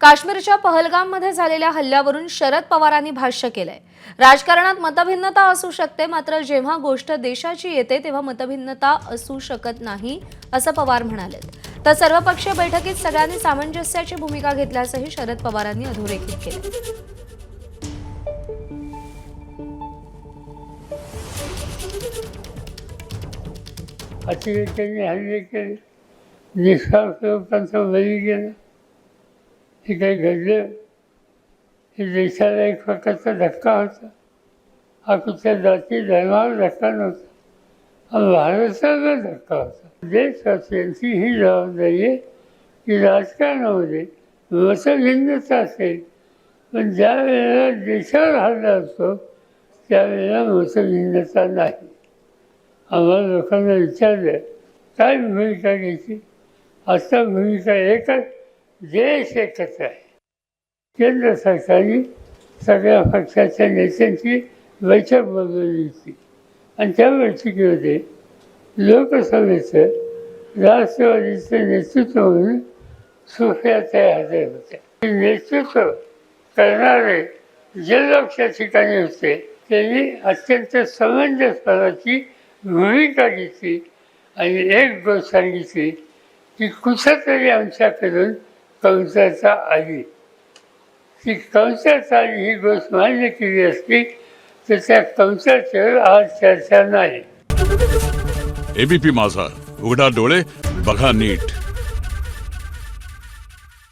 काश्मीरच्या पहलगाममध्ये झालेल्या हल्ल्यावरून शरद पवारांनी भाष्य केलंय। राजकारणात मतभिन्नता असू शकते, मात्र जेव्हा गोष्ट देशाची येते तेव्हा मतभिन्नता असू शकत नाही, असं पवार म्हणाले। तर सर्वपक्षीय बैठकीत सगळ्यांनी सामंजस्याची भूमिका घेतल्याचंही शरद पवारांनी अधोरेखित केलं। अतिरेक्यांनी हल्ले केले, निष्पाप लोकांचं बळी गेलं, हे काही घडलं हे देशाला एक प्रकारचा धक्का होता। हा कुठल्या जाती धर्मावर धक्का नव्हता, हा भारताला धक्का होता। देशवासियांची ही जबाबदारी आहे की राजकारणामध्ये मतभिन्नता असेल, पण ज्या वेळेला देशावर हल्ला असतो त्यावेळेला मतभिन्नता नाही। आम्हाला लोकांना विचारलं काय भूमिका घ्यायची, आता भूमिका एकच, देश एकत्र आहे। केंद्र सरकारने सगळ्या पक्षाच्या नेत्यांची बैठक बोलवली होती आणि त्या बैठकीमध्ये लोकसभेचं राष्ट्रवादीचं नेतृत्व म्हणून सुप्रियाताई हजर होत्या। नेतृत्व करणारे जे लोक त्या ठिकाणी होते त्यांनी अत्यंत समंजसपणाची भूमिका घेतली आणि एक गोष्ट सांगितली की कुठंतरी आमच्याकडून कमतरता आली, ती कमतरता आली ही गोष्ट मान्य केली असती तर त्या कमतरतेवर आज चर्चा नाही। एबीपी माझा, उघडा डोळे बघा नीट।